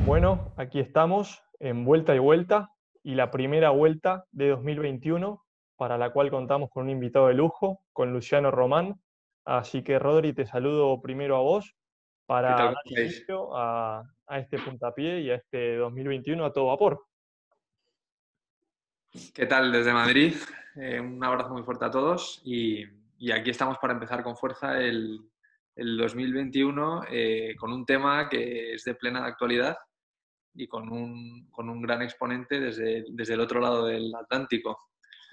Bueno, aquí estamos en vuelta y vuelta, y la primera vuelta de 2021, para la cual contamos con un invitado de lujo, con Luciano Román. Así que, Rodri, te saludo primero a vos ¿Qué para tal? dar ¿Cómo estáis? inicio a este puntapié y a este 2021 a todo vapor. ¿Qué tal desde Madrid? Un abrazo muy fuerte a todos y aquí estamos para empezar con fuerza el 2021 con un tema que es de plena actualidad y con un gran exponente desde el otro lado del Atlántico.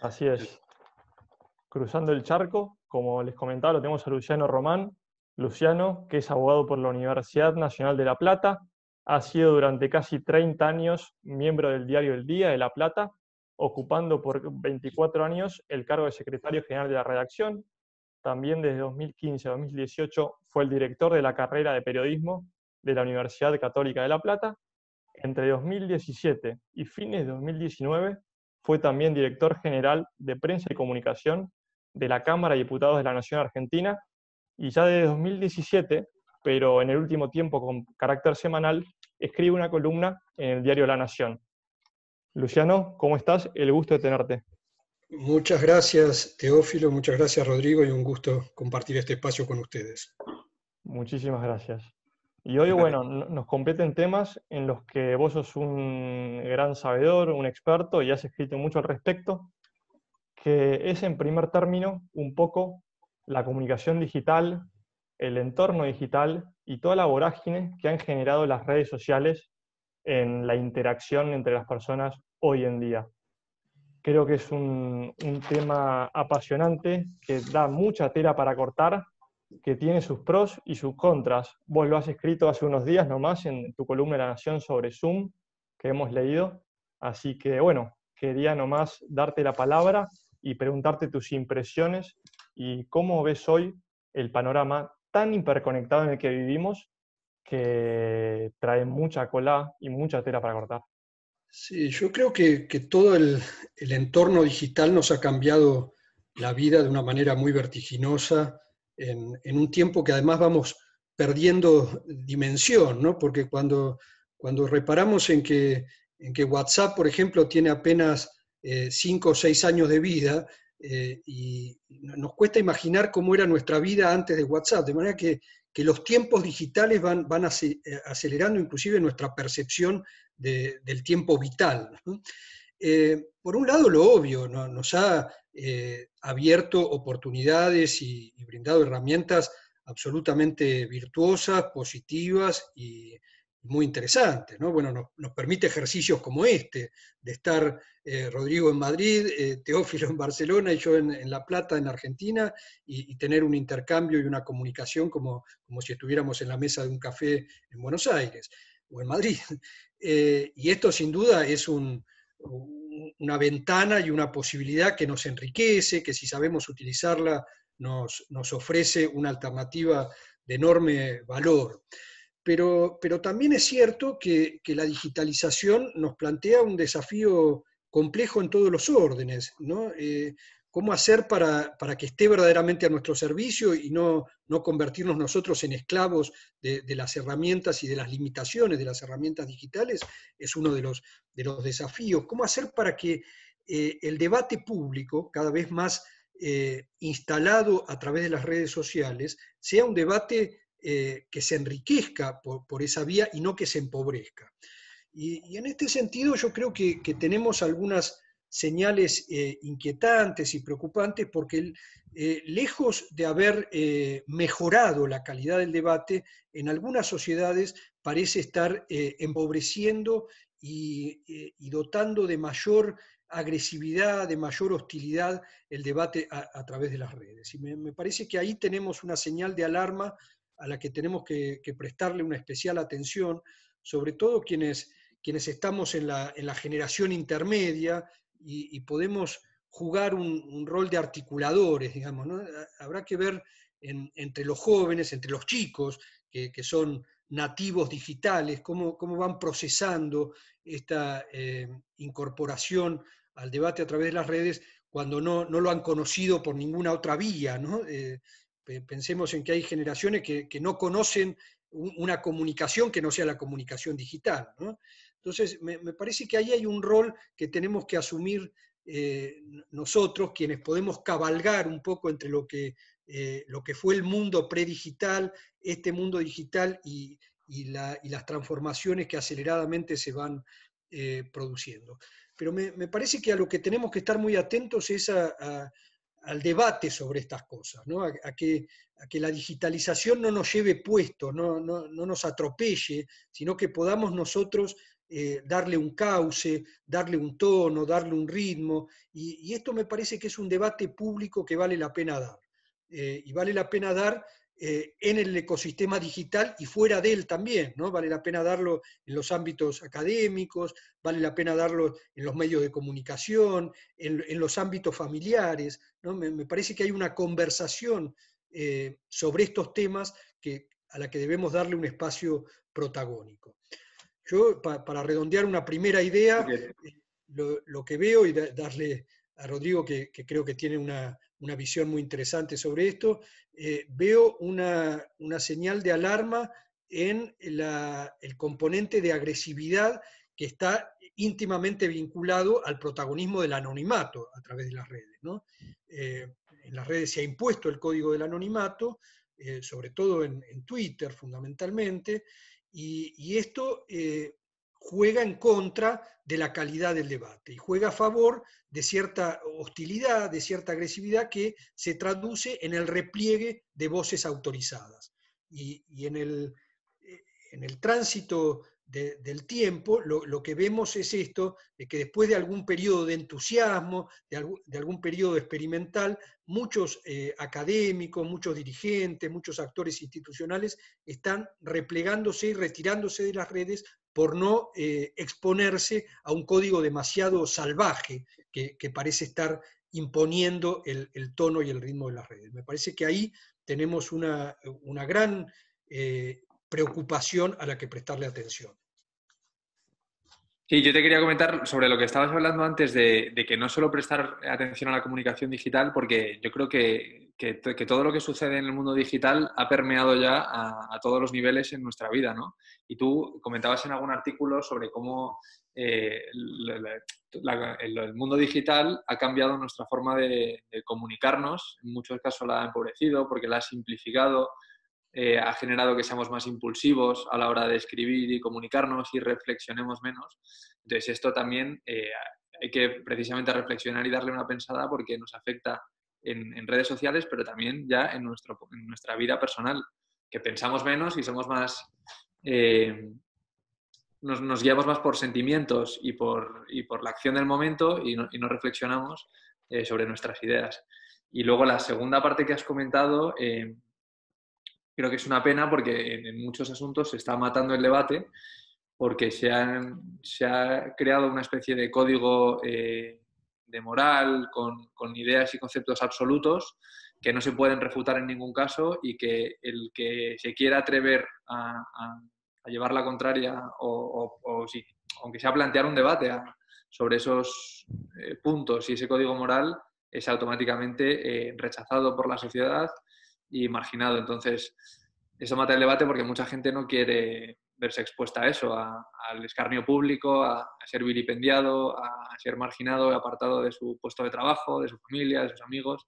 Así es. Cruzando el charco, como les comentaba, lo tenemos a Luciano Román. Luciano, que es abogado por la Universidad Nacional de La Plata, ha sido durante casi 30 años miembro del diario El Día de La Plata, ocupando por 24 años el cargo de secretario general de la redacción. También desde 2015 a 2018 fue el director de la carrera de periodismo de la Universidad Católica de La Plata. Entre 2017 y fines de 2019 fue también director general de Prensa y Comunicación de la Cámara de Diputados de la Nación Argentina, y ya desde 2017, pero en el último tiempo con carácter semanal, escribe una columna en el diario La Nación. Luciano, ¿cómo estás? El gusto de tenerte. Muchas gracias, Teófilo, muchas gracias, Rodrigo, y un gusto compartir este espacio con ustedes. Muchísimas gracias. Y hoy, bueno, nos competen temas en los que vos sos un gran sabedor, un experto, y has escrito mucho al respecto, que es en primer término un poco la comunicación digital, el entorno digital y toda la vorágine que han generado las redes sociales en la interacción entre las personas hoy en día. Creo que es un tema apasionante que da mucha tela para cortar, que tiene sus pros y sus contras. Vos lo has escrito hace unos días nomás en tu columna de La Nación sobre Zoom, que hemos leído. Así que, bueno, quería nomás darte la palabra y preguntarte tus impresiones y cómo ves hoy el panorama tan hiperconectado en el que vivimos, que trae mucha cola y mucha tela para cortar. Sí, yo creo que todo el entorno digital nos ha cambiado la vida de una manera muy vertiginosa en un tiempo que además vamos perdiendo dimensión, ¿no? Porque cuando reparamos en que WhatsApp, por ejemplo, tiene apenas 5 o 6 años de vida, y nos cuesta imaginar cómo era nuestra vida antes de WhatsApp, de manera que los tiempos digitales van acelerando inclusive nuestra percepción del tiempo vital, ¿no? Por un lado, lo obvio, ¿no? Nos ha abierto oportunidades y brindado herramientas absolutamente virtuosas, positivas y muy interesantes, ¿no? Bueno, nos permite ejercicios como este, de estar Rodrigo en Madrid, Teófilo en Barcelona y yo en La Plata, en Argentina, y tener un intercambio y una comunicación como si estuviéramos en la mesa de un café en Buenos Aires o en Madrid. Y esto sin duda es una ventana y una posibilidad que nos enriquece, que si sabemos utilizarla nos ofrece una alternativa de enorme valor. Pero también es cierto que la digitalización nos plantea un desafío complejo en todos los órdenes, ¿no? ¿Cómo hacer para que esté verdaderamente a nuestro servicio y no convertirnos nosotros en esclavos de las herramientas y de las limitaciones de las herramientas digitales? Es uno de los desafíos. ¿Cómo hacer para que el debate público, cada vez más instalado a través de las redes sociales, sea un debate que se enriquezca por esa vía y no que se empobrezca? Y en este sentido yo creo que tenemos algunas señales inquietantes y preocupantes porque lejos de haber mejorado la calidad del debate, en algunas sociedades parece estar empobreciendo y dotando de mayor agresividad, de mayor hostilidad el debate a través de las redes. Y me parece que ahí tenemos una señal de alarma a la que tenemos que prestarle una especial atención, sobre todo quienes estamos en la generación intermedia y podemos jugar un rol de articuladores, digamos, ¿no? Habrá que ver entre los jóvenes, entre los chicos, que son nativos digitales, cómo van procesando esta incorporación al debate a través de las redes, cuando no lo han conocido por ninguna otra vía, ¿no? Pensemos en que hay generaciones que no conocen una comunicación que no sea la comunicación digital, ¿no? Entonces, me parece que ahí hay un rol que tenemos que asumir nosotros, quienes podemos cabalgar un poco entre lo que fue el mundo predigital, este mundo digital y las transformaciones que aceleradamente se van produciendo. Pero me parece que a lo que tenemos que estar muy atentos es al debate sobre estas cosas, ¿no? a que la digitalización no nos lleve puesto, no nos atropelle, sino que podamos nosotros darle un cauce, darle un tono, darle un ritmo, y esto me parece que es un debate público que vale la pena dar. Y vale la pena dar en el ecosistema digital y fuera de él también, ¿no? Vale la pena darlo en los ámbitos académicos, vale la pena darlo en los medios de comunicación, en los ámbitos familiares, ¿no? Me parece que hay una conversación sobre estos temas a la que debemos darle un espacio protagónico. Yo, para redondear una primera idea, lo que veo, y darle a Rodrigo, que creo que tiene una visión muy interesante sobre esto, veo una señal de alarma en el componente de agresividad que está íntimamente vinculado al protagonismo del anonimato a través de las redes, ¿no? En las redes se ha impuesto el código del anonimato, sobre todo en Twitter fundamentalmente, y esto juega en contra de la calidad del debate y juega a favor de cierta hostilidad, de cierta agresividad que se traduce en el repliegue de voces autorizadas. Y en el tránsito del tiempo, lo que vemos es esto, de que después de algún periodo de entusiasmo, de algún periodo experimental, muchos académicos, muchos dirigentes, muchos actores institucionales están replegándose y retirándose de las redes por no exponerse a un código demasiado salvaje que parece estar imponiendo el tono y el ritmo de las redes. Me parece que ahí tenemos una gran preocupación a la que prestarle atención. Sí, yo te quería comentar sobre lo que estabas hablando antes de que no solo prestar atención a la comunicación digital, porque yo creo que todo lo que sucede en el mundo digital ha permeado ya a todos los niveles en nuestra vida, ¿no? Y tú comentabas en algún artículo sobre cómo el mundo digital ha cambiado nuestra forma de comunicarnos, en muchos casos la ha empobrecido porque la ha simplificado, ha generado que seamos más impulsivos a la hora de escribir y comunicarnos y reflexionemos menos. Entonces esto también hay que precisamente reflexionar y darle una pensada porque nos afecta en redes sociales, pero también ya en nuestra vida personal, que pensamos menos y somos más... nos guiamos más por sentimientos y por la acción del momento y no reflexionamos sobre nuestras ideas. Y luego la segunda parte que has comentado... creo que es una pena porque en muchos asuntos se está matando el debate porque se ha creado una especie de código de moral con ideas y conceptos absolutos que no se pueden refutar en ningún caso y que el que se quiera atrever a llevar la contraria o sí, aunque sea plantear un debate sobre esos puntos y ese código moral es automáticamente rechazado por la sociedad y marginado. Entonces, eso mata el debate porque mucha gente no quiere verse expuesta a eso, al escarnio público, a ser vilipendiado, a ser marginado, apartado de su puesto de trabajo, de su familia, de sus amigos.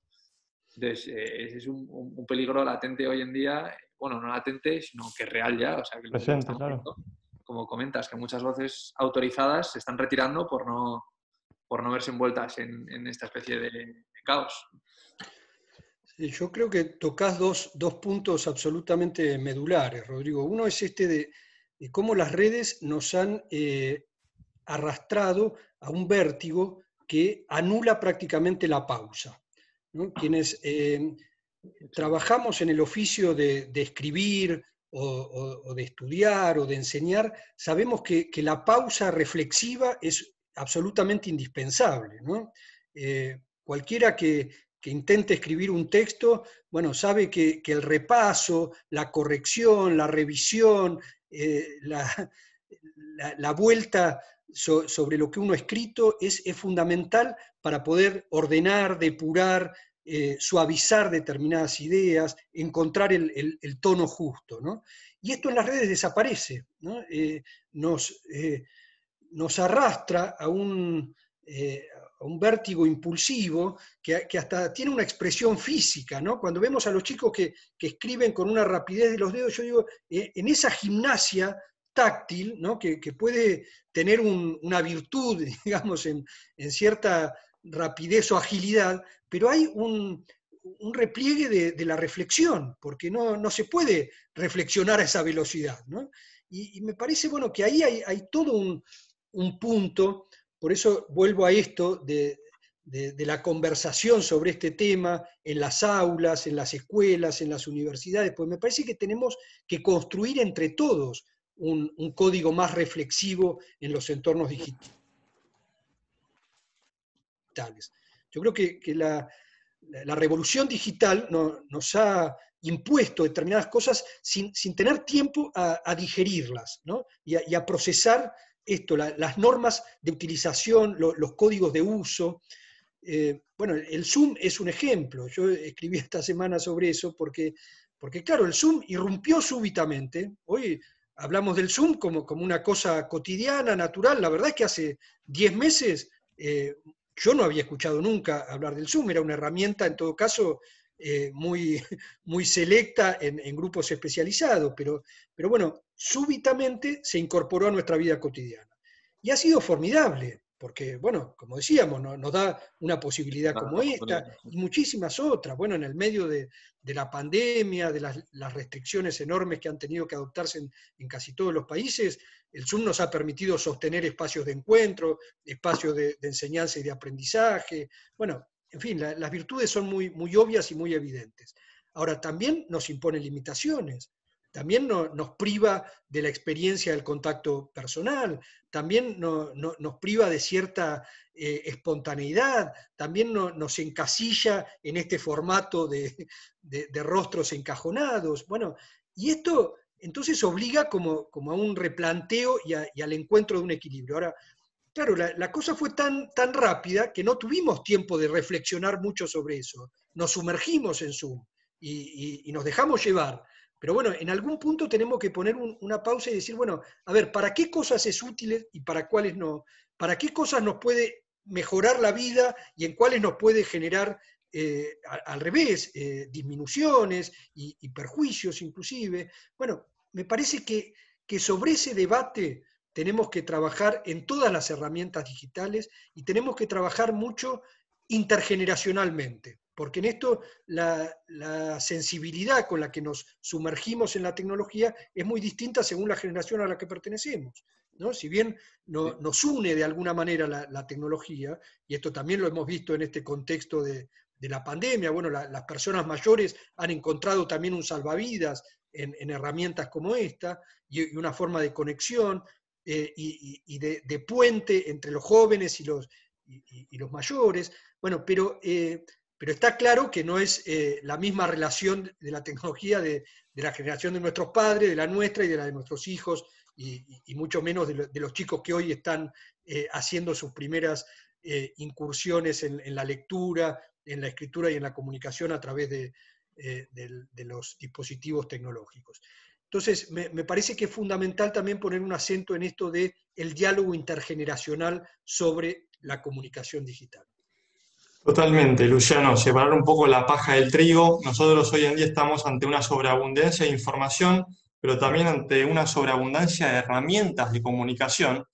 Entonces, ese es un peligro latente hoy en día, bueno, no latente, sino que es real ya. O sea, que presente, claro. Como comentas, que muchas voces autorizadas se están retirando por no verse envueltas en esta especie de caos. Yo creo que tocás dos puntos absolutamente medulares, Rodrigo. Uno es este de cómo las redes nos han arrastrado a un vértigo que anula prácticamente la pausa, ¿no? Quienes trabajamos en el oficio de escribir o de estudiar o de enseñar, sabemos que la pausa reflexiva es absolutamente indispensable, ¿no? Cualquiera que intente escribir un texto, bueno, sabe que el repaso, la corrección, la revisión, la vuelta sobre lo que uno ha escrito es fundamental para poder ordenar, depurar, suavizar determinadas ideas, encontrar el tono justo, ¿no? Y esto en las redes desaparece, ¿no? Nos arrastra a un vértigo impulsivo que hasta tiene una expresión física, ¿no? Cuando vemos a los chicos que escriben con una rapidez de los dedos, yo digo, en esa gimnasia táctil, ¿no? que puede tener una virtud, digamos, en cierta rapidez o agilidad, pero hay un repliegue de la reflexión, porque no se puede reflexionar a esa velocidad, ¿no? Y me parece, bueno, que ahí hay todo un punto, por eso vuelvo a esto de la conversación sobre este tema en las aulas, en las escuelas, en las universidades, pues me parece que tenemos que construir entre todos un código más reflexivo en los entornos digitales. Yo creo que la revolución digital nos ha impuesto determinadas cosas sin tener tiempo a digerirlas, ¿no? y a procesar esto, las normas de utilización, los códigos de uso. Bueno, el Zoom es un ejemplo. Yo escribí esta semana sobre eso porque claro, el Zoom irrumpió súbitamente. Hoy hablamos del Zoom como una cosa cotidiana, natural. La verdad es que hace 10 meses yo no había escuchado nunca hablar del Zoom. Era una herramienta, en todo caso, muy, muy selecta en grupos especializados. Pero bueno, súbitamente se incorporó a nuestra vida cotidiana. Y ha sido formidable, porque, bueno, como decíamos, nos da una posibilidad como esta y muchísimas otras. Bueno, en el medio de la pandemia, de las restricciones enormes que han tenido que adoptarse en casi todos los países, el Zoom nos ha permitido sostener espacios de encuentro, espacios de enseñanza y de aprendizaje. Bueno, en fin, las virtudes son muy, muy obvias y muy evidentes. Ahora, también nos impone limitaciones. También nos priva de la experiencia del contacto personal, también nos priva de cierta espontaneidad, también nos encasilla en este formato de rostros encajonados. Bueno, y esto entonces obliga como a un replanteo y al encuentro de un equilibrio. Ahora, claro, la cosa fue tan rápida que no tuvimos tiempo de reflexionar mucho sobre eso. Nos sumergimos en Zoom y nos dejamos llevar. Pero bueno, en algún punto tenemos que poner una pausa y decir, bueno, a ver, ¿para qué cosas es útil y para cuáles no? ¿Para qué cosas nos puede mejorar la vida y en cuáles nos puede generar, al revés, disminuciones y perjuicios inclusive? Bueno, me parece que sobre ese debate tenemos que trabajar en todas las herramientas digitales y tenemos que trabajar mucho intergeneracionalmente, porque en esto la sensibilidad con la que nos sumergimos en la tecnología es muy distinta según la generación a la que pertenecemos, ¿no? Si bien nos une de alguna manera la tecnología, y esto también lo hemos visto en este contexto de la pandemia, bueno, las personas mayores han encontrado también un salvavidas en herramientas como esta, y una forma de conexión, y de puente entre los jóvenes y los mayores. Bueno, pero está claro que no es la misma relación de la tecnología de la generación de nuestros padres, de la nuestra y de la de nuestros hijos, y mucho menos de los chicos que hoy están haciendo sus primeras incursiones en la lectura, en la escritura y en la comunicación a través de los dispositivos tecnológicos. Entonces, me parece que es fundamental también poner un acento en esto del diálogo intergeneracional sobre la comunicación digital. Totalmente, Luciano, separar un poco la paja del trigo. Nosotros hoy en día estamos ante una sobreabundancia de información, pero también ante una sobreabundancia de herramientas de comunicación,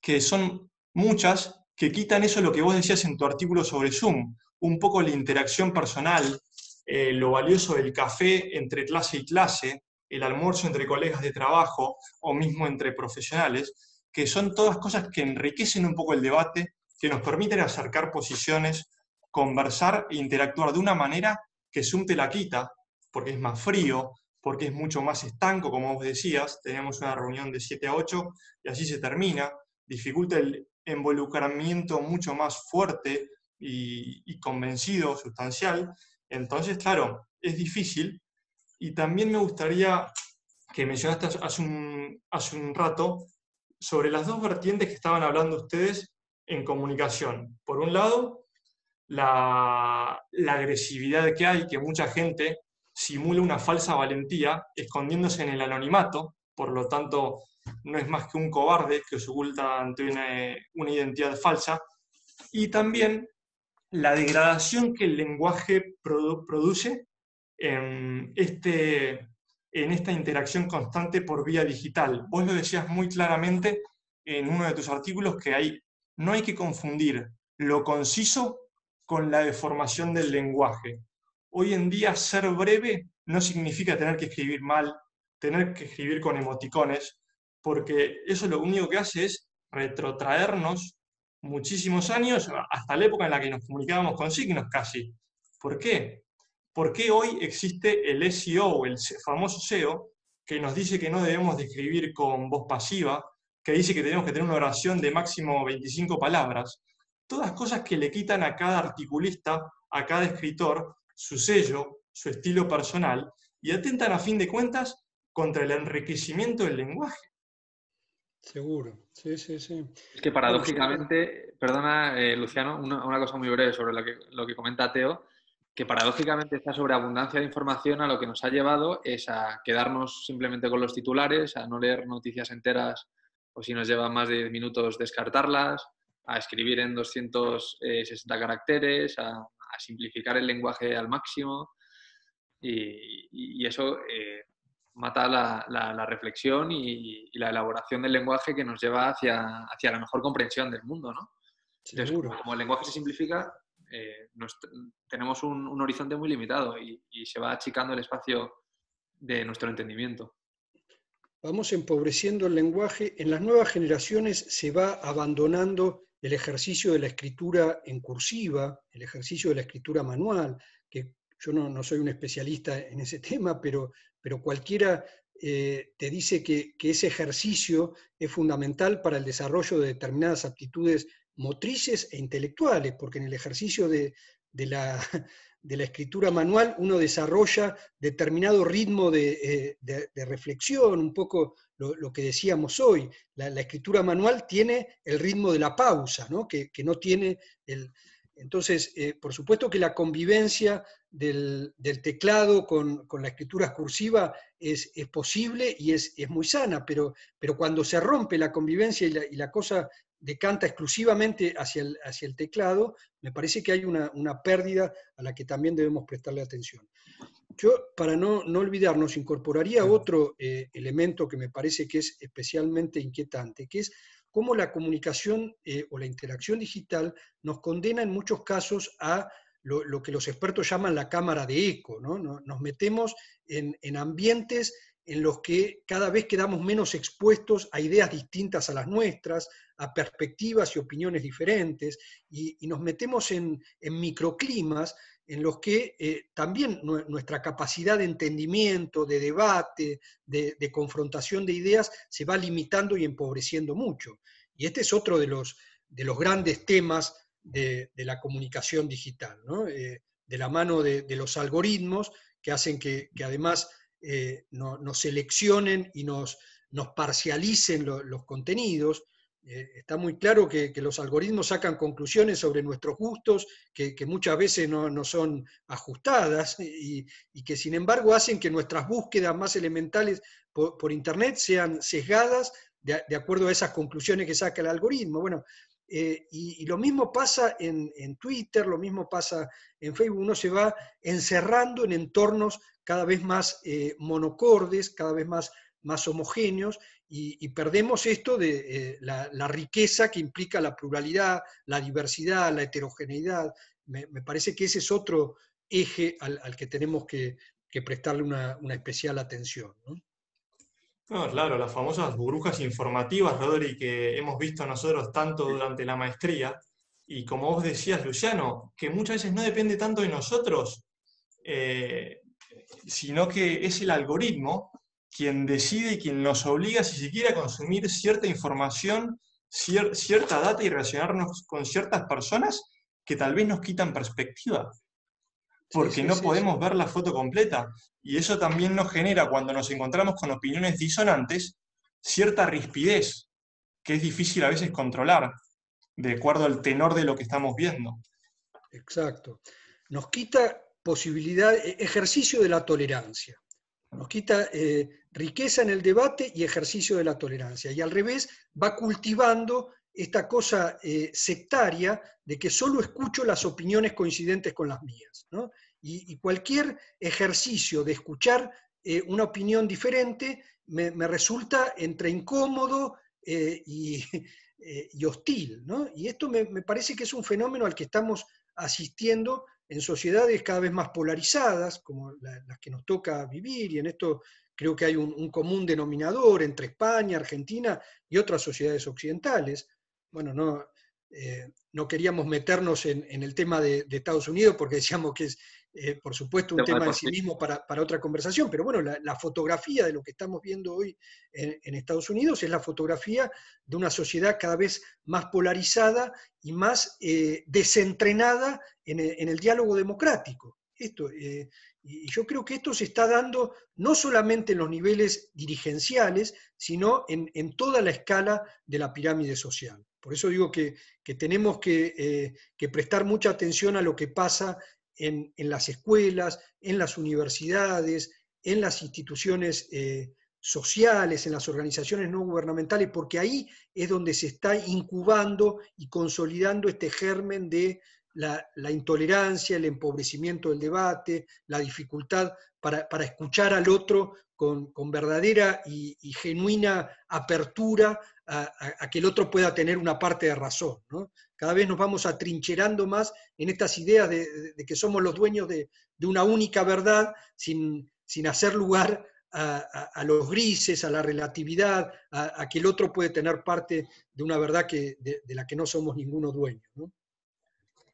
que son muchas, que quitan eso lo que vos decías en tu artículo sobre Zoom, un poco la interacción personal, lo valioso del café entre clase y clase, el almuerzo entre colegas de trabajo o mismo entre profesionales, que son todas cosas que enriquecen un poco el debate, que nos permiten acercar posiciones, conversar e interactuar de una manera que Zoom te la quita, porque es más frío, porque es mucho más estanco, como vos decías, tenemos una reunión de 7 a 8 y así se termina, dificulta el involucramiento mucho más fuerte y convencido, sustancial. Entonces, claro, es difícil. Y también me gustaría que mencionaste hace un rato sobre las dos vertientes que estaban hablando ustedes en comunicación. Por un lado, la agresividad que hay, que mucha gente simula una falsa valentía escondiéndose en el anonimato, por lo tanto no es más que un cobarde que se oculta ante una identidad falsa, y también la degradación que el lenguaje produce en esta interacción constante por vía digital. Vos lo decías muy claramente en uno de tus artículos que no hay que confundir lo conciso con la deformación del lenguaje. Hoy en día ser breve no significa tener que escribir mal, tener que escribir con emoticones, porque eso lo único que hace es retrotraernos muchísimos años, hasta la época en la que nos comunicábamos con signos casi. ¿Por qué? Porque hoy existe el SEO, el famoso SEO, que nos dice que no debemos de escribir con voz pasiva, que dice que tenemos que tener una oración de máximo 25 palabras. Todas cosas que le quitan a cada articulista, a cada escritor, su sello, su estilo personal, y atentan a fin de cuentas contra el enriquecimiento del lenguaje. Seguro, sí, sí, sí. Es que paradójicamente, perdona, Luciano, una cosa muy breve sobre lo que comenta Teo, que paradójicamente esta sobreabundancia de información a lo que nos ha llevado es a quedarnos simplemente con los titulares, a no leer noticias enteras o si nos lleva más de 10 minutos descartarlas, a escribir en 260 caracteres, a simplificar el lenguaje al máximo y eso mata la reflexión y la elaboración del lenguaje que nos lleva hacia la mejor comprensión del mundo, ¿no? Entonces, como el lenguaje se simplifica, tenemos un horizonte muy limitado y se va achicando el espacio de nuestro entendimiento. Vamos empobreciendo el lenguaje. En las nuevas generaciones se va abandonando el ejercicio de la escritura en cursiva, el ejercicio de la escritura manual, que yo no soy un especialista en ese tema, pero cualquiera te dice que ese ejercicio es fundamental para el desarrollo de determinadas aptitudes motrices e intelectuales, porque en el ejercicio de la escritura manual uno desarrolla determinado ritmo de reflexión, un poco lo que decíamos hoy. La escritura manual tiene el ritmo de la pausa, ¿no? Que no tiene el... Entonces, por supuesto que la convivencia del teclado con la escritura cursiva es posible y es muy sana, pero cuando se rompe la convivencia y la cosa decanta exclusivamente hacia el teclado, me parece que hay una pérdida a la que también debemos prestarle atención. Yo, para no olvidarnos, incorporaría otro elemento que me parece que es especialmente inquietante, que es cómo la comunicación o la interacción digital nos condena en muchos casos a lo que los expertos llaman la cámara de eco, ¿no? Nos metemos en ambientes en los que cada vez quedamos menos expuestos a ideas distintas a las nuestras, a perspectivas y opiniones diferentes, y nos metemos en microclimas en los que también nuestra capacidad de entendimiento, de debate, de confrontación de ideas se va limitando y empobreciendo mucho. Y este es otro de los grandes temas de la comunicación digital, ¿no? De la mano de los algoritmos que hacen que además nos seleccionen y nos parcialicen los contenidos. Está muy claro que los algoritmos sacan conclusiones sobre nuestros gustos que muchas veces no son ajustadas y que sin embargo hacen que nuestras búsquedas más elementales por Internet sean sesgadas de acuerdo a esas conclusiones que saca el algoritmo. Bueno, y lo mismo pasa en Twitter, lo mismo pasa en Facebook. Uno se va encerrando en entornos cada vez más monocordes, cada vez más homogéneos, y perdemos esto de la riqueza que implica la pluralidad, la diversidad, la heterogeneidad. Me parece que ese es otro eje al que tenemos que prestarle una especial atención, ¿no? No, claro, las famosas burbujas informativas, Rodri, que hemos visto nosotros tanto durante la maestría, y como vos decías, Luciano, que muchas veces no depende tanto de nosotros, sino que es el algoritmo quien decide y quien nos obliga, si se quiere, a consumir cierta información, cierta data y relacionarnos con ciertas personas que tal vez nos quitan perspectiva, porque no podemos ver la foto completa. Y eso también nos genera, cuando nos encontramos con opiniones disonantes, cierta rispidez. que es difícil a veces controlar, de acuerdo al tenor de lo que estamos viendo. Exacto. Nos quita posibilidad, ejercicio de la tolerancia. Nos quita riqueza en el debate y ejercicio de la tolerancia. Y al revés, va cultivando esta cosa sectaria de que solo escucho las opiniones coincidentes con las mías, ¿no? Y cualquier ejercicio de escuchar una opinión diferente me resulta entre incómodo y hostil, ¿no? Y esto me parece que es un fenómeno al que estamos asistiendo en sociedades cada vez más polarizadas, como las que nos toca vivir, y en esto creo que hay un común denominador entre España, Argentina y otras sociedades occidentales. Bueno, no queríamos meternos en el tema de Estados Unidos porque decíamos que es, por supuesto, un tema en sí mismo para otra conversación, pero bueno, la fotografía de lo que estamos viendo hoy en Estados Unidos es la fotografía de una sociedad cada vez más polarizada y más desentrenada en el diálogo democrático. Y yo creo que esto se está dando no solamente en los niveles dirigenciales, sino en toda la escala de la pirámide social. Por eso digo que tenemos que prestar mucha atención a lo que pasa en las escuelas, en las universidades, en las instituciones sociales, en las organizaciones no gubernamentales, porque ahí es donde se está incubando y consolidando este germen de la intolerancia, el empobrecimiento del debate, la dificultad para escuchar al otro con verdadera y genuina apertura a que el otro pueda tener una parte de razón, ¿no? Cada vez nos vamos atrincherando más en estas ideas de que somos los dueños de una única verdad sin hacer lugar a los grises, a la relatividad, a que el otro puede tener parte de una verdad de la que no somos ninguno dueño, ¿no?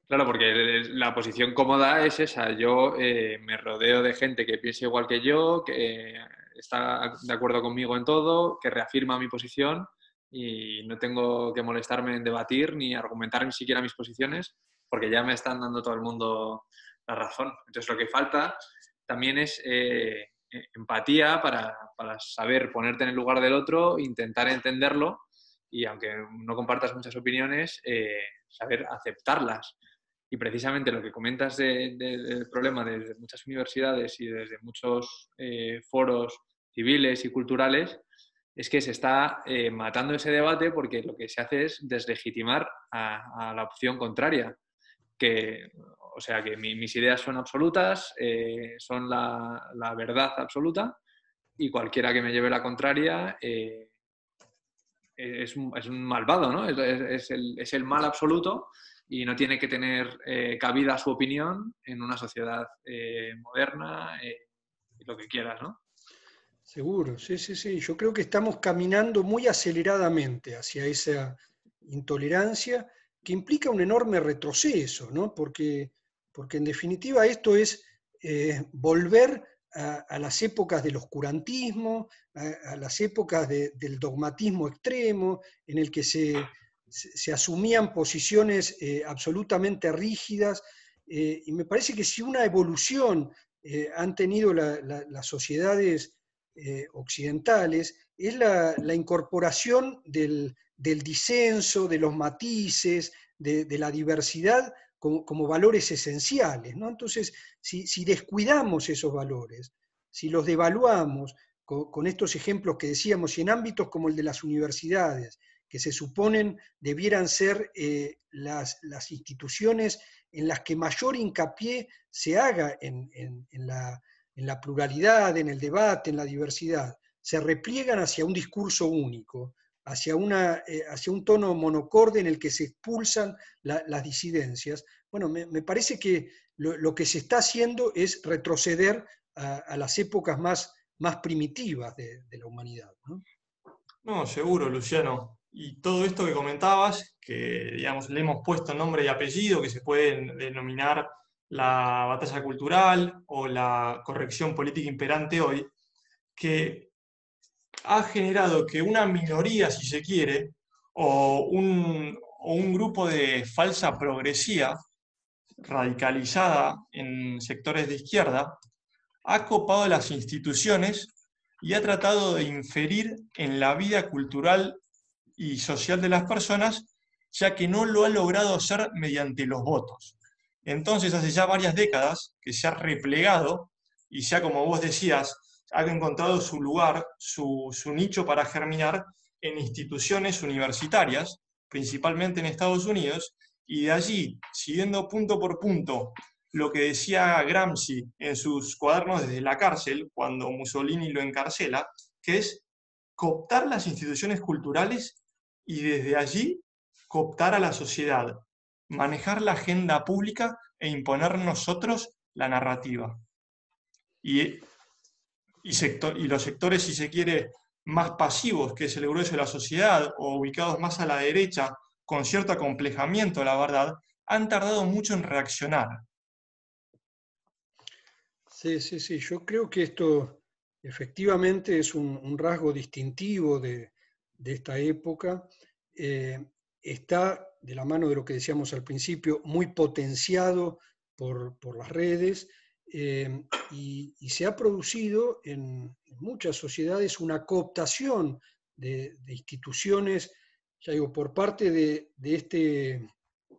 Claro, porque la posición cómoda es esa. Yo me rodeo de gente que piensa igual que yo, que está de acuerdo conmigo en todo, que reafirma mi posición y no tengo que molestarme en debatir ni argumentar ni siquiera mis posiciones porque ya me están dando todo el mundo la razón. Entonces lo que falta también es empatía para saber ponerte en el lugar del otro, intentar entenderlo y aunque no compartas muchas opiniones, saber aceptarlas. Y precisamente lo que comentas del problema desde muchas universidades y desde muchos foros civiles y culturales es que se está matando ese debate porque lo que se hace es deslegitimar a la opción contraria. O sea, que mis ideas son absolutas, son la verdad absoluta y cualquiera que me lleve la contraria es un malvado, ¿no? Es el mal absoluto y no tiene que tener cabida su opinión en una sociedad moderna y lo que quieras, ¿no? Seguro, sí, sí, sí. Yo creo que estamos caminando muy aceleradamente hacia esa intolerancia que implica un enorme retroceso, ¿no? Porque en definitiva esto es volver a las épocas del oscurantismo, a las épocas del dogmatismo extremo, en el que se asumían posiciones absolutamente rígidas, y me parece que si una evolución han tenido las sociedades occidentales es la incorporación del disenso, de los matices, de la diversidad como valores esenciales, ¿no? Entonces, si descuidamos esos valores, si los devaluamos con estos ejemplos que decíamos, y en ámbitos como el de las universidades, que se suponen debieran ser las instituciones en las que mayor hincapié se haga en la pluralidad, en el debate, en la diversidad, se repliegan hacia un discurso único, hacia un tono monocorde en el que se expulsan las disidencias. Bueno, me parece que lo que se está haciendo es retroceder a las épocas más primitivas de la humanidad, ¿no? No, seguro, Luciano. Y todo esto que comentabas, que digamos le hemos puesto nombre y apellido, que se puede denominar la batalla cultural o la corrección política imperante hoy, que ha generado que una minoría, si se quiere, o un grupo de falsa progresía radicalizada en sectores de izquierda, ha copado las instituciones y ha tratado de inferir en la vida cultural y social de las personas, ya que no lo ha logrado hacer mediante los votos. Entonces, hace ya varias décadas que se ha replegado y ya, como vos decías, ha encontrado su lugar, su nicho para germinar en instituciones universitarias, principalmente en Estados Unidos, y de allí, siguiendo punto por punto lo que decía Gramsci en sus cuadernos desde la cárcel, cuando Mussolini lo encarcela, que es cooptar las instituciones culturales y desde allí cooptar a la sociedad, manejar la agenda pública e imponer nosotros la narrativa. Y los sectores, si se quiere, más pasivos, que es el grueso de la sociedad, o ubicados más a la derecha, con cierto acomplejamiento de la verdad, han tardado mucho en reaccionar. Sí, sí, sí. Yo creo que esto efectivamente es un rasgo distintivo de esta época. Está de la mano de lo que decíamos al principio, muy potenciado por las redes, y se ha producido en muchas sociedades una cooptación de instituciones, ya digo, por parte de este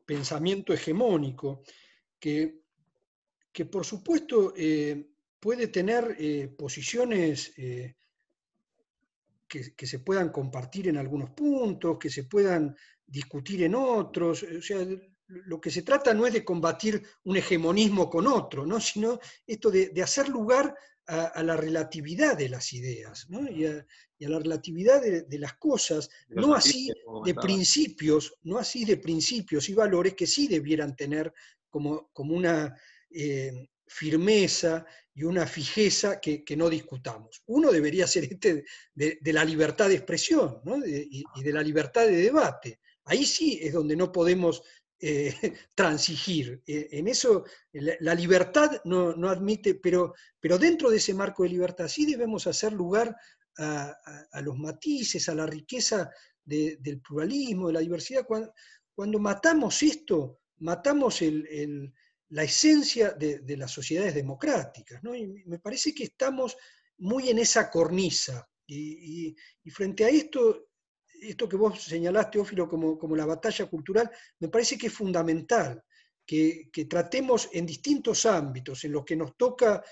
pensamiento hegemónico que por supuesto puede tener posiciones que se puedan compartir en algunos puntos, que se puedan discutir en otros. O sea, lo que se trata no es de combatir un hegemonismo con otro, ¿no? Sino esto de hacer lugar a la relatividad de las ideas, ¿no? y a la relatividad de las cosas, Los no así matices, como de comentaba. principios, no así de principios y valores que sí debieran tener como una firmeza y una fijeza que no discutamos. Uno debería ser de la libertad de expresión, ¿no? y de la libertad de debate. Ahí sí es donde no podemos transigir. En eso la libertad no admite, pero dentro de ese marco de libertad sí debemos hacer lugar a los matices, a la riqueza del pluralismo, de la diversidad. Cuando matamos esto, matamos la esencia de las sociedades democráticas, ¿no? Y me parece que estamos muy en esa cornisa. Y frente a esto que vos señalás, Teófilo, como la batalla cultural, me parece que es fundamental que tratemos en distintos ámbitos, en los que nos toca,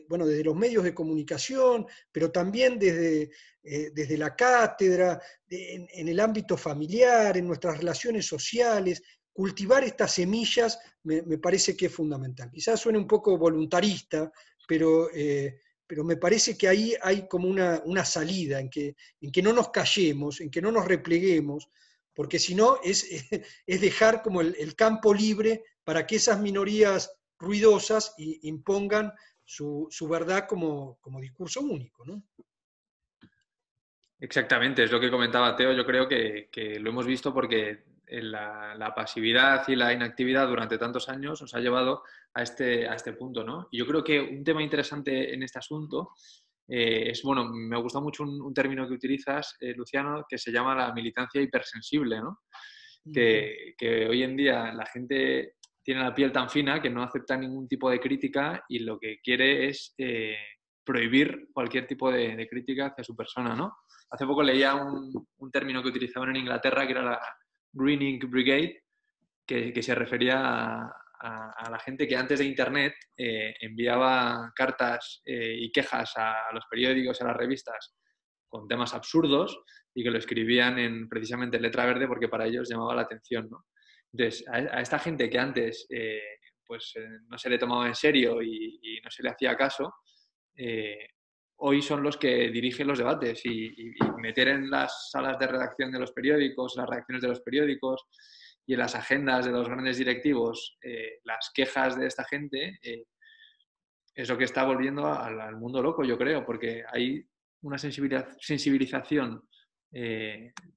bueno, desde los medios de comunicación, pero también desde la cátedra, en el ámbito familiar, en nuestras relaciones sociales. Cultivar estas semillas me parece que es fundamental. Quizás suene un poco voluntarista, pero me parece que ahí hay como una salida, en que no nos callemos, en que no nos repleguemos, porque si no es dejar como el campo libre para que esas minorías ruidosas impongan su verdad como discurso único, ¿no? Exactamente, es lo que comentaba Teo. Yo creo que lo hemos visto porque la pasividad y la inactividad durante tantos años nos ha llevado a este punto, ¿no? Y yo creo que un tema interesante en este asunto es, bueno, me gusta mucho un término que utilizas, Luciano, que se llama la militancia hipersensible, ¿no? Que hoy en día la gente tiene la piel tan fina que no acepta ningún tipo de crítica y lo que quiere es prohibir cualquier tipo de crítica hacia su persona, ¿no? Hace poco leía un término que utilizaban en Inglaterra, que era la Green Ink Brigade, que se refería a la gente que antes de Internet enviaba cartas y quejas a los periódicos y a las revistas con temas absurdos y que lo escribían precisamente en letra verde porque para ellos llamaba la atención, ¿no? Entonces, a esta gente que antes no se le tomaba en serio y no se le hacía caso, hoy son los que dirigen los debates y meter en las salas de redacción de los periódicos, las redacciones de los periódicos y en las agendas de los grandes directivos las quejas de esta gente es lo que está volviendo al mundo loco, yo creo, porque hay una sensibilización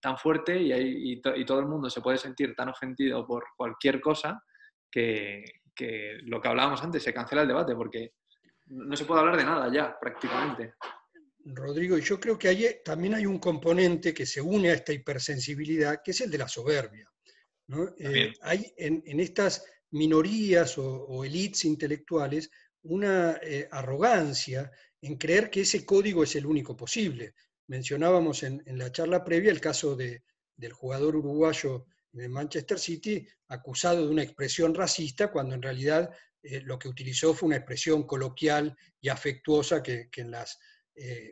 tan fuerte y todo el mundo se puede sentir tan ofendido por cualquier cosa que lo que hablábamos antes, se cancela el debate porque no se puede hablar de nada ya, prácticamente. Rodrigo, y yo creo que también hay un componente que se une a esta hipersensibilidad, que es el de la soberbia, ¿no? Hay en estas minorías o élites intelectuales una arrogancia en creer que ese código es el único posible. Mencionábamos en la charla previa el caso de del jugador uruguayo de Manchester City, acusado de una expresión racista, cuando en realidad lo que utilizó fue una expresión coloquial y afectuosa que en las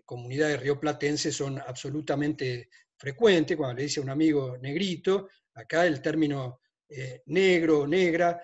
comunidades rioplatenses son absolutamente frecuentes. Cuando le dice a un amigo negrito, acá el término negro, negra,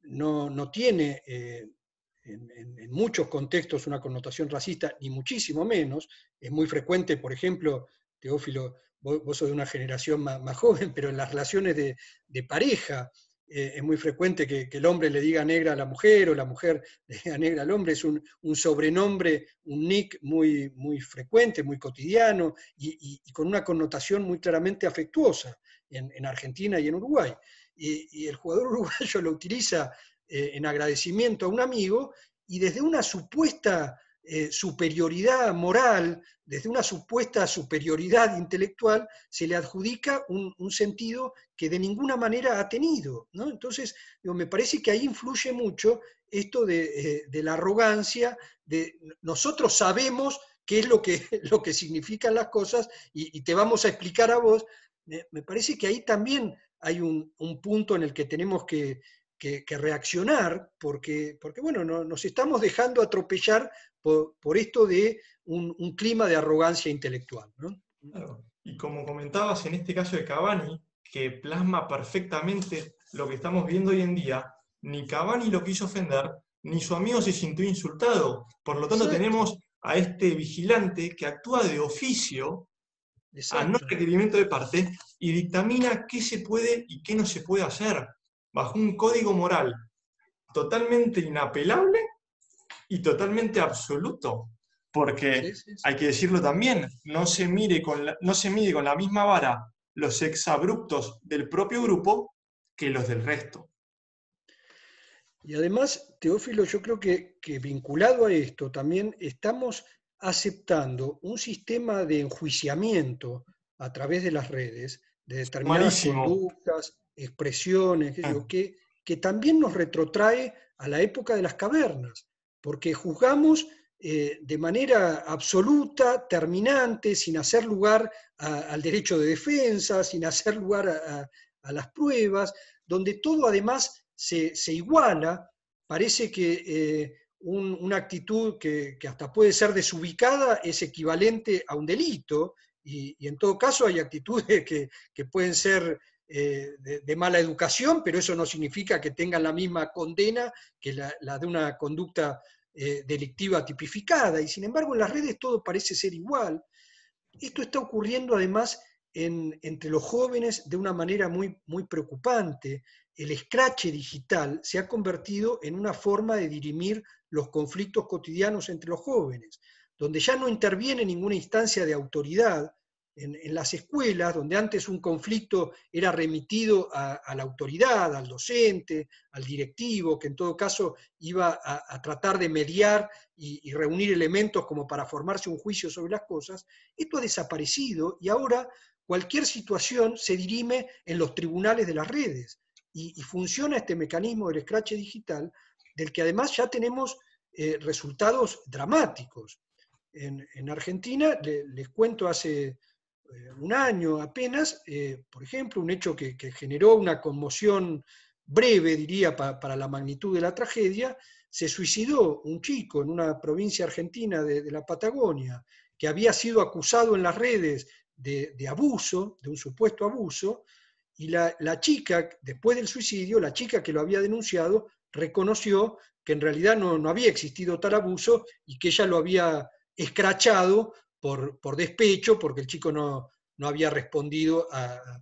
no tiene en muchos contextos una connotación racista, ni muchísimo menos. Es muy frecuente, por ejemplo, Teófilo, vos sos de una generación más joven, pero en las relaciones de pareja es muy frecuente que el hombre le diga negra a la mujer o la mujer le diga negra al hombre. Es un sobrenombre, un nick muy frecuente, muy cotidiano y con una connotación muy claramente afectuosa en Argentina y en Uruguay. Y el jugador uruguayo lo utiliza en agradecimiento a un amigo y desde una supuesta superioridad moral, desde una supuesta superioridad intelectual, se le adjudica un sentido que de ninguna manera ha tenido, ¿no? Entonces, me parece que ahí influye mucho esto de la arrogancia, de nosotros sabemos qué es lo que significan las cosas y te vamos a explicar a vos. Me parece que ahí también hay un punto en el que tenemos que reaccionar, porque bueno, nos estamos dejando atropellar por esto de un clima de arrogancia intelectual, ¿no? Claro. Y como comentabas en este caso de Cavani, que plasma perfectamente lo que estamos viendo hoy en día, ni Cavani lo quiso ofender, ni su amigo se sintió insultado. Por lo tanto, Exacto. tenemos a este vigilante que actúa de oficio, a no Exacto. requerimiento de parte, y dictamina qué se puede y qué no se puede hacer, bajo un código moral totalmente inapelable y totalmente absoluto. Porque, Sí, sí, sí. hay que decirlo también, no se mide con la misma vara los exabruptos del propio grupo que los del resto. Y además, Teófilo, yo creo que vinculado a esto también estamos aceptando un sistema de enjuiciamiento a través de las redes de determinadas Malísimo. conductas, expresiones, que también nos retrotrae a la época de las cavernas, porque juzgamos de manera absoluta, terminante, sin hacer lugar al derecho de defensa, sin hacer lugar a las pruebas, donde todo además se iguala. Parece que una actitud que hasta puede ser desubicada es equivalente a un delito, y en todo caso hay actitudes que pueden ser de mala educación, pero eso no significa que tengan la misma condena que la de una conducta delictiva tipificada, y sin embargo en las redes todo parece ser igual. Esto está ocurriendo además entre los jóvenes de una manera muy preocupante. El escrache digital se ha convertido en una forma de dirimir los conflictos cotidianos entre los jóvenes, donde ya no interviene ninguna instancia de autoridad. En las escuelas, donde antes un conflicto era remitido a la autoridad, al docente, al directivo, que en todo caso iba a tratar de mediar y reunir elementos como para formarse un juicio sobre las cosas, esto ha desaparecido y ahora cualquier situación se dirime en los tribunales de las redes y funciona este mecanismo del escrache digital, del que además ya tenemos resultados dramáticos. En Argentina, les cuento, hace un año apenas, por ejemplo, un hecho que generó una conmoción breve, diría, para la magnitud de la tragedia. Se suicidó un chico en una provincia argentina de la Patagonia, que había sido acusado en las redes de abuso, de un supuesto abuso, y la chica, después del suicidio, la chica que lo había denunciado, reconoció que en realidad no había existido tal abuso y que ella lo había escrachado por despecho, porque el chico no había respondido a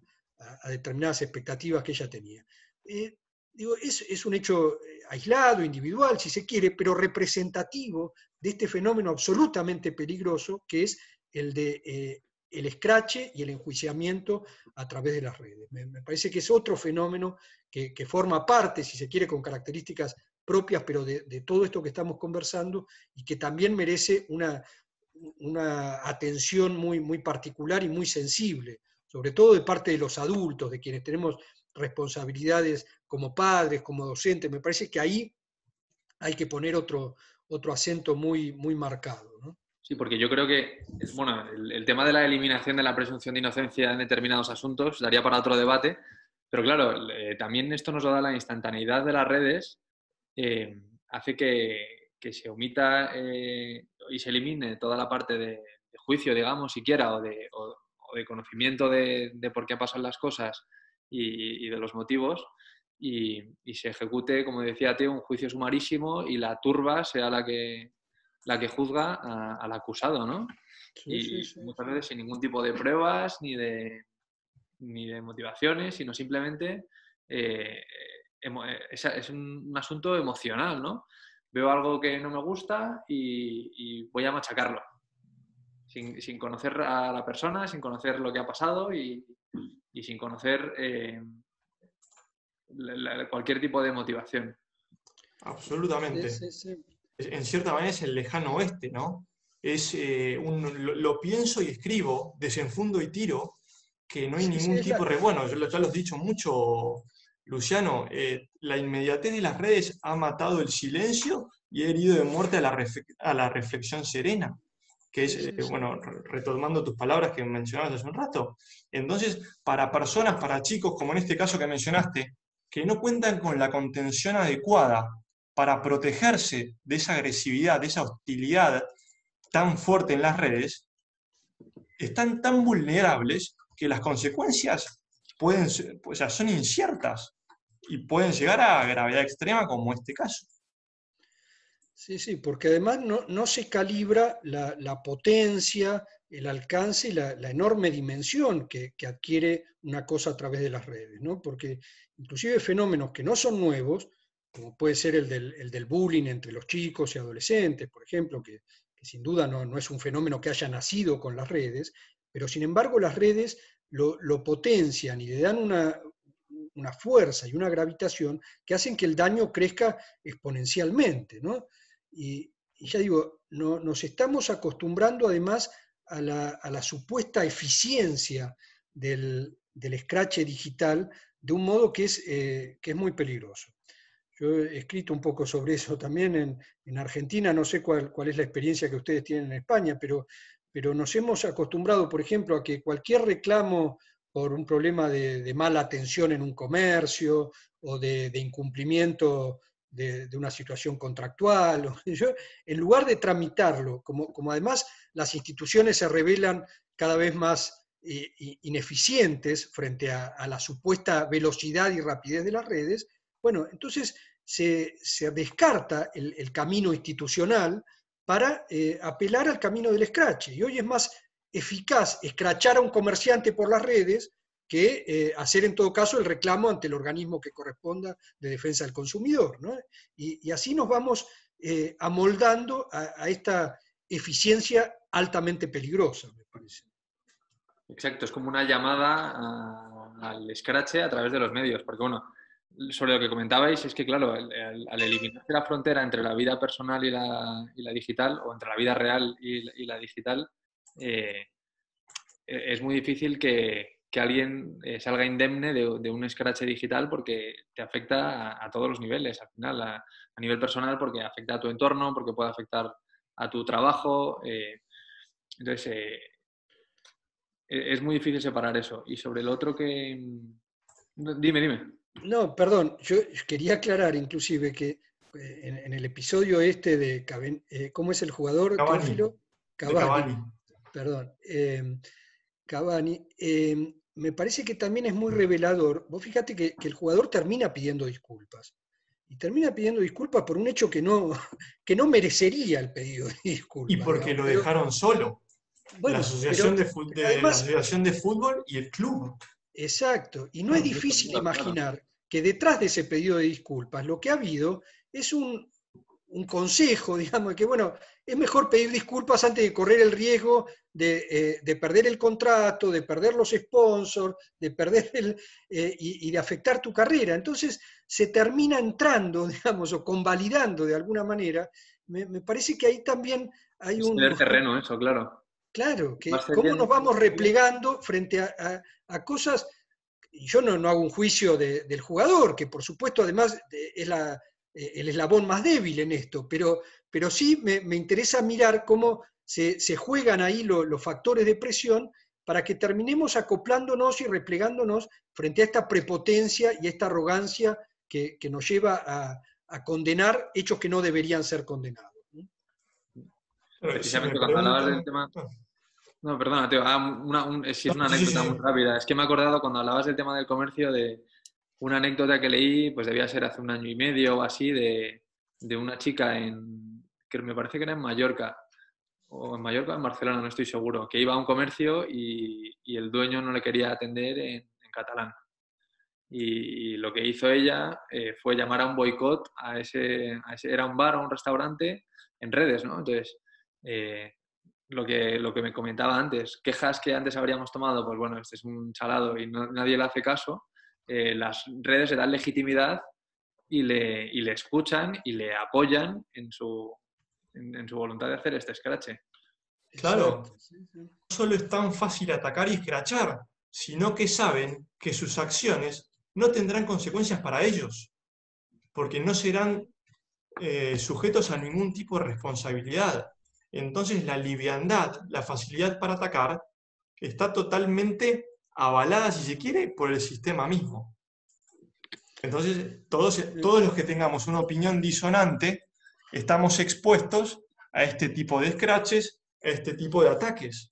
determinadas expectativas que ella tenía. Es un hecho aislado, individual, si se quiere, pero representativo de este fenómeno absolutamente peligroso que es el de el escrache y el enjuiciamiento a través de las redes. Me parece que es otro fenómeno que forma parte, si se quiere, con características propias, pero de todo esto que estamos conversando, y que también merece una atención muy particular y muy sensible, sobre todo de parte de los adultos, de quienes tenemos responsabilidades como padres, como docentes. Me parece que ahí hay que poner otro acento muy marcado, ¿no? Sí, porque yo creo que, bueno, el tema de la eliminación de la presunción de inocencia en determinados asuntos daría para otro debate, pero claro, también esto nos lo da la instantaneidad de las redes, hace que se omita y se elimine toda la parte de juicio, digamos, siquiera, o de conocimiento de por qué pasan las cosas y de los motivos, y se ejecute, como decía Teo, un juicio sumarísimo y la turba sea la que juzga al acusado, ¿no? Sí, sí, Y sí. muchas veces sin ningún tipo de pruebas ni de motivaciones, sino simplemente es un asunto emocional, ¿no? Veo algo que no me gusta y voy a machacarlo, sin conocer a la persona, sin conocer lo que ha pasado y sin conocer cualquier tipo de motivación. Absolutamente. Sí, sí, sí. En cierta manera es el lejano oeste, ¿no? Lo pienso y escribo, desenfundo y tiro, que no hay Sí, sí, ningún tipo de... Bueno, ya lo has dicho mucho, Luciano, la inmediatez de las redes ha matado el silencio y ha herido de muerte a la reflexión serena, que es, sí, sí, sí. bueno, retomando tus palabras que mencionabas hace un rato. Entonces, para personas, para chicos, como en este caso que mencionaste, que no cuentan con la contención adecuada para protegerse de esa agresividad, de esa hostilidad tan fuerte en las redes, están tan vulnerables que las consecuencias pueden ser, o sea, son inciertas y pueden llegar a gravedad extrema como este caso. Sí, sí, porque además no se calibra la potencia, el alcance y la enorme dimensión que adquiere una cosa a través de las redes, ¿no? Porque inclusive fenómenos que no son nuevos, como puede ser el del bullying entre los chicos y adolescentes, por ejemplo, que sin duda no es un fenómeno que haya nacido con las redes, pero sin embargo las redes lo potencian y le dan una fuerza y una gravitación que hacen que el daño crezca exponencialmente, ¿no? Y ya digo, nos estamos acostumbrando además a la supuesta eficiencia del escrache digital de un modo que es muy peligroso. Yo he escrito un poco sobre eso también en Argentina, no sé cuál es la experiencia que ustedes tienen en España, pero nos hemos acostumbrado, por ejemplo, a que cualquier reclamo por un problema de mala atención en un comercio o de incumplimiento de una situación contractual. En lugar de tramitarlo, como además las instituciones se revelan cada vez más ineficientes frente a la supuesta velocidad y rapidez de las redes, bueno, entonces se descarta el camino institucional para apelar al camino del escrache. Y hoy es más eficaz escrachar a un comerciante por las redes que hacer en todo caso el reclamo ante el organismo que corresponda de defensa del consumidor, ¿no? Y así nos vamos amoldando a esta eficiencia altamente peligrosa, me parece. Exacto, es como una llamada al escrache a través de los medios, porque bueno, sobre lo que comentabais es que claro, al eliminarse la frontera entre la vida personal y la digital, o entre la vida real y la digital, es muy difícil que alguien salga indemne de un escrache digital porque te afecta a todos los niveles, al final, a nivel personal porque afecta a tu entorno, porque puede afectar a tu trabajo. Entonces, es muy difícil separar eso. Y sobre el otro que... Dime. No, perdón, yo quería aclarar inclusive que en el episodio este de ¿cómo es el jugador, Cavani, Teófilo? de Cavani. Perdón, Cavani, me parece que también es muy revelador. Vos fíjate que el jugador termina pidiendo disculpas. Y termina pidiendo disculpas por un hecho que no merecería el pedido de Y disculpas, porque digamos. lo Pero, dejaron solo, la bueno, asociación la además, asociación de fútbol y el club. exacto, y no es Claro, mucho difícil miedo, claro. imaginar que detrás de ese pedido de disculpas lo que ha habido es un consejo, digamos, de que bueno, es mejor pedir disculpas antes de correr el riesgo de perder el contrato, de perder los sponsors, de perder y de afectar tu carrera. Entonces se termina entrando, digamos, o convalidando de alguna manera. Me parece que ahí también hay Es un... tener terreno eso, claro. Claro, Vas que cómo nos cediendo. vamos replegando frente a cosas, y yo no hago un juicio del jugador, que por supuesto además es el eslabón más débil en esto, pero sí me interesa mirar cómo se juegan ahí los factores de presión para que terminemos acoplándonos y replegándonos frente a esta prepotencia y esta arrogancia que nos lleva a condenar hechos que no deberían ser condenados. Precisamente cuando hablabas del tema... No, perdona, Teo, si es una anécdota muy rápida. Es que me he acordado cuando hablabas del tema del comercio de una anécdota que leí, pues debía ser hace un año y medio o así, de una chica que me parece que era en Mallorca, o en Barcelona, no estoy seguro, que iba a un comercio y el dueño no le quería atender en catalán. Y lo que hizo ella fue llamar a un boicot a ese, era un bar o un restaurante en redes, ¿no? Entonces, lo que me comentaba antes, quejas que antes habríamos tomado, pues bueno, este es un chalado y nadie le hace caso, las redes le dan legitimidad y le escuchan y le apoyan en su voluntad de hacer este escrache. Claro, no solo es tan fácil atacar y escrachar, sino que saben que sus acciones no tendrán consecuencias para ellos, porque no serán sujetos a ningún tipo de responsabilidad. Entonces la liviandad, la facilidad para atacar, está totalmente avalada, si se quiere, por el sistema mismo. Entonces, todos los que tengamos una opinión disonante, estamos expuestos a este tipo de scratches, a este tipo de ataques.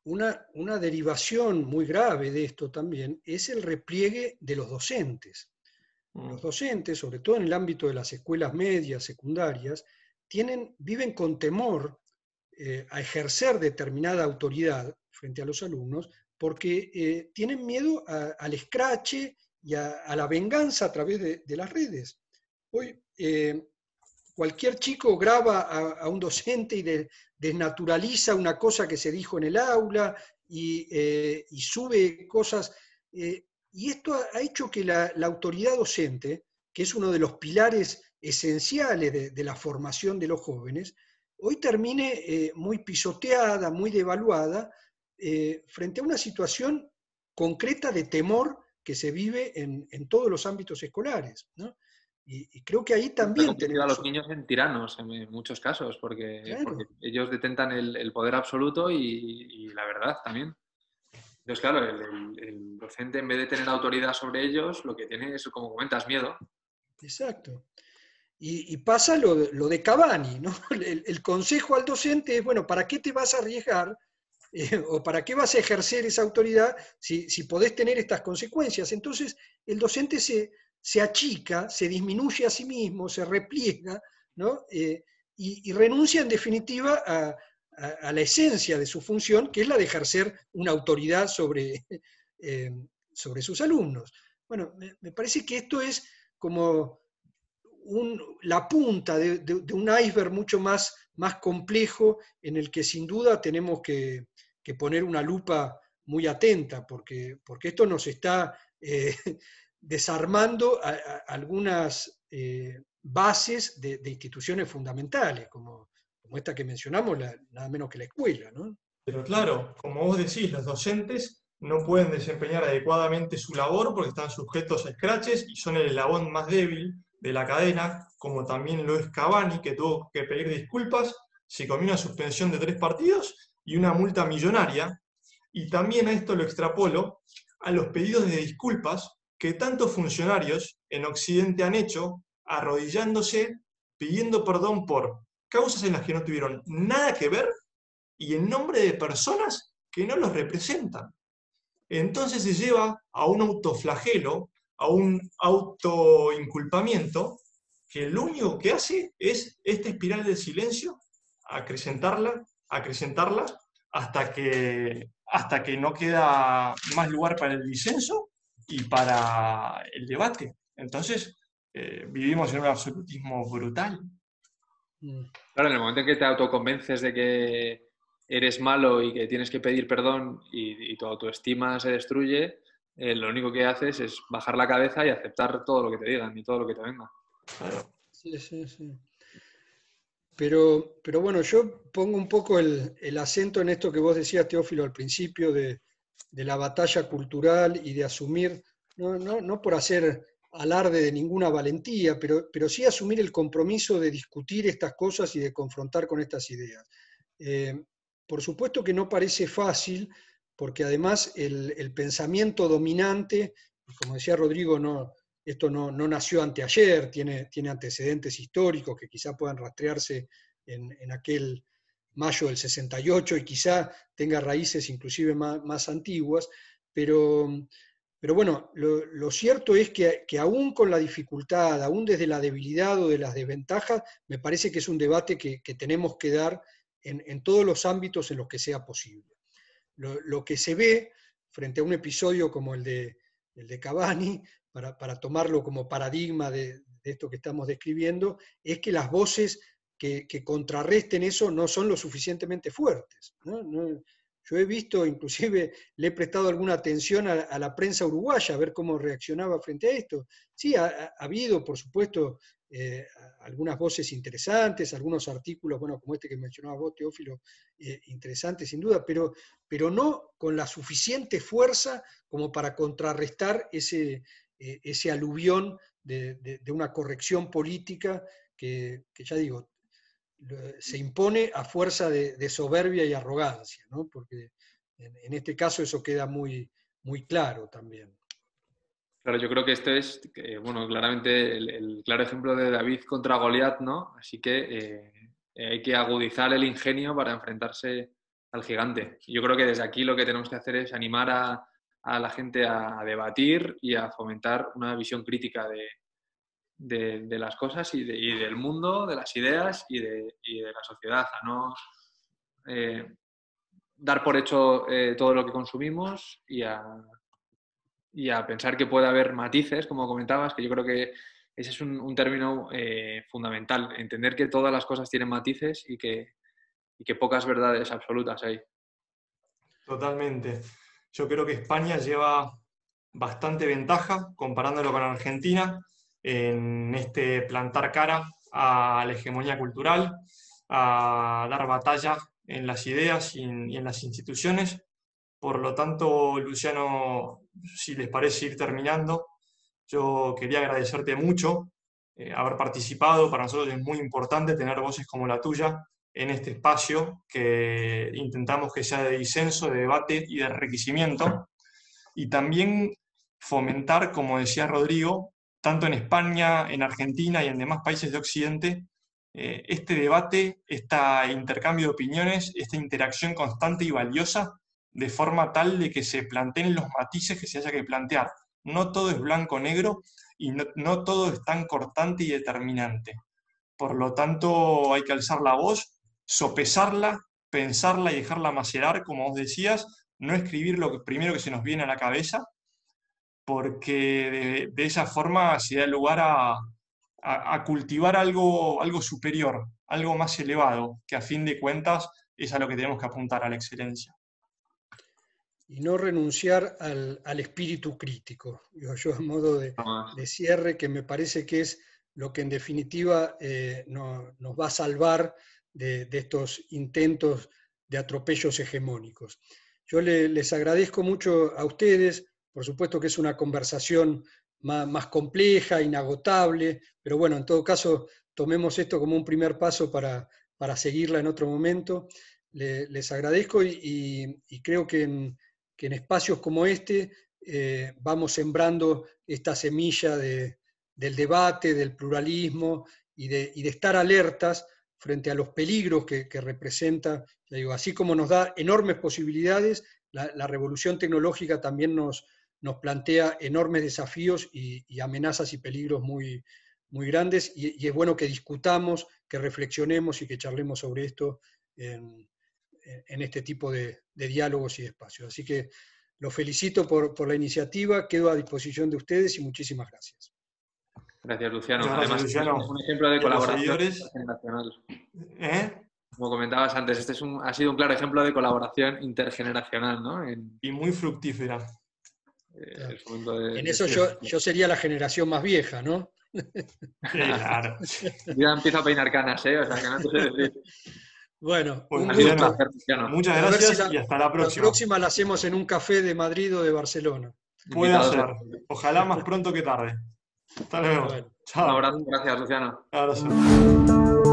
Una derivación muy grave de esto también es el repliegue de los docentes. Los docentes, sobre todo en el ámbito de las escuelas medias, secundarias, viven con temor a ejercer determinada autoridad frente a los alumnos porque tienen miedo al escrache y a la venganza a través de las redes. Hoy cualquier chico graba a un docente y desnaturaliza una cosa que se dijo en el aula y sube cosas. Y esto ha hecho que la autoridad docente, que es uno de los pilares esenciales de la formación de los jóvenes, hoy termine muy pisoteada, muy devaluada, frente a una situación concreta de temor que se vive en todos los ámbitos escolares, ¿no? Y creo que ahí también tenemos... a los niños en tiranos en muchos casos, porque ellos detentan el poder absoluto y la verdad también. Entonces, claro, el docente, en vez de tener autoridad sobre ellos, lo que tiene es, como comentas, miedo. Exacto. Y pasa lo de Cavani, ¿no? El consejo al docente es, bueno, ¿para qué te vas a arriesgar? ¿O para qué vas a ejercer esa autoridad si podés tener estas consecuencias? Entonces, el docente se achica, se disminuye a sí mismo, se repliega, ¿no? Y renuncia en definitiva a la esencia de su función, que es la de ejercer una autoridad sobre sus alumnos. Bueno, me parece que esto es como la punta de un iceberg mucho más complejo, en el que sin duda tenemos que poner una lupa muy atenta, porque esto nos está desarmando algunas bases de instituciones fundamentales, como esta que mencionamos, nada menos que la escuela, ¿no? Pero claro, como vos decís, los docentes no pueden desempeñar adecuadamente su labor porque están sujetos a scratches y son el eslabón más débil de la cadena, como también lo es Cavani, que tuvo que pedir disculpas, se comió una suspensión de 3 partidos y una multa millonaria. Y también a esto lo extrapolo a los pedidos de disculpas que tantos funcionarios en Occidente han hecho, arrodillándose, pidiendo perdón por causas en las que no tuvieron nada que ver y en nombre de personas que no los representan. Entonces se lleva a un autoflagelo, a un autoinculpamiento, que lo único que hace es esta espiral del silencio, acrecentarla hasta que no queda más lugar para el disenso y para el debate. Entonces, vivimos en un absolutismo brutal. Claro, en el momento en que te autoconvences de que eres malo y que tienes que pedir perdón y tu autoestima se destruye, lo único que haces es bajar la cabeza y aceptar todo lo que te digan y todo lo que te venga. Claro. Sí. Pero bueno, yo pongo un poco el acento en esto que vos decías, Teófilo, al principio, de la batalla cultural y de asumir, no por hacer alarde de ninguna valentía, pero sí asumir el compromiso de discutir estas cosas y de confrontar con estas ideas. Por supuesto que no parece fácil, porque además el pensamiento dominante, como decía Rodrigo, esto no nació anteayer, tiene antecedentes históricos que quizá puedan rastrearse en aquel mayo del 68 y quizá tenga raíces inclusive más antiguas, pero bueno, lo cierto es que aún con la dificultad, aún desde la debilidad o de las desventajas, me parece que es un debate que tenemos que dar en todos los ámbitos en los que sea posible. Lo que se ve frente a un episodio como el de Cavani, para tomarlo como paradigma de esto que estamos describiendo, es que las voces que contrarresten eso no son lo suficientemente fuertes, ¿no? Yo he visto, inclusive le he prestado alguna atención a la prensa uruguaya, a ver cómo reaccionaba frente a esto. Sí, ha habido, por supuesto, algunas voces interesantes, algunos artículos, bueno, como este que mencionabas vos, Teófilo, interesantes sin duda, pero no con la suficiente fuerza como para contrarrestar ese aluvión de una corrección política que ya digo, se impone a fuerza de soberbia y arrogancia, ¿no? Porque en este caso eso queda muy, muy claro también. Claro, yo creo que esto es, bueno, claramente el claro ejemplo de David contra Goliat, ¿no? Así que hay que agudizar el ingenio para enfrentarse al gigante. Yo creo que desde aquí lo que tenemos que hacer es animar a la gente a debatir y a fomentar una visión crítica de las cosas y del mundo, de las ideas y de la sociedad, a no dar por hecho todo lo que consumimos y a pensar que puede haber matices, como comentabas, que yo creo que ese es un término fundamental, entender que todas las cosas tienen matices y que pocas verdades absolutas hay. Totalmente. Yo creo que España lleva bastante ventaja comparándolo con Argentina en este plantar cara a la hegemonía cultural, a dar batalla en las ideas y en las instituciones. Por lo tanto, Luciano, si les parece ir terminando, yo quería agradecerte mucho haber participado. Para nosotros es muy importante tener voces como la tuya en este espacio que intentamos que sea de disenso, de debate y de enriquecimiento. Y también fomentar, como decía Rodrigo, tanto en España, en Argentina y en demás países de Occidente, este debate, este intercambio de opiniones, esta interacción constante y valiosa, de forma tal de que se planteen los matices que se haya que plantear. No todo es blanco-negro y no todo es tan cortante y determinante. Por lo tanto, hay que alzar la voz, sopesarla, pensarla y dejarla macerar, como vos decías, no escribir lo primero que se nos viene a la cabeza, porque de esa forma se da lugar a cultivar algo superior, algo más elevado, que a fin de cuentas es a lo que tenemos que apuntar, a la excelencia. Y no renunciar al espíritu crítico. Yo a modo de cierre, que me parece que es lo que en definitiva nos va a salvar de estos intentos de atropellos hegemónicos. Yo les agradezco mucho a ustedes, por supuesto que es una conversación más compleja, inagotable, pero bueno, en todo caso, tomemos esto como un primer paso para seguirla en otro momento. Les agradezco y creo que en espacios como este vamos sembrando esta semilla del debate, del pluralismo y de estar alertas frente a los peligros que representa. Digo, así como nos da enormes posibilidades, la revolución tecnológica también nos plantea enormes desafíos y amenazas y peligros muy, muy grandes, y es bueno que discutamos, que reflexionemos y que charlemos sobre esto en este tipo de diálogos y espacios. Así que los felicito por la iniciativa, quedo a disposición de ustedes y muchísimas gracias. Gracias, Luciano. Gracias, Además, Luciano. Es un ejemplo de colaboración intergeneracional. Como comentabas antes, ha sido un claro ejemplo de colaboración intergeneracional, ¿no? Y muy fructífera. Claro. En eso yo sería la generación más vieja, ¿no? Claro. Ya empiezo a peinar canas, ¿eh? O sea, que no te sé decir. Bueno, un gusto. Muchas gracias y hasta la próxima. La próxima la hacemos en un café de Madrid o de Barcelona. Puede ser. Ojalá más pronto que tarde. Hasta luego. Bueno. Chao. Un abrazo, gracias, Luciano. Abrazo.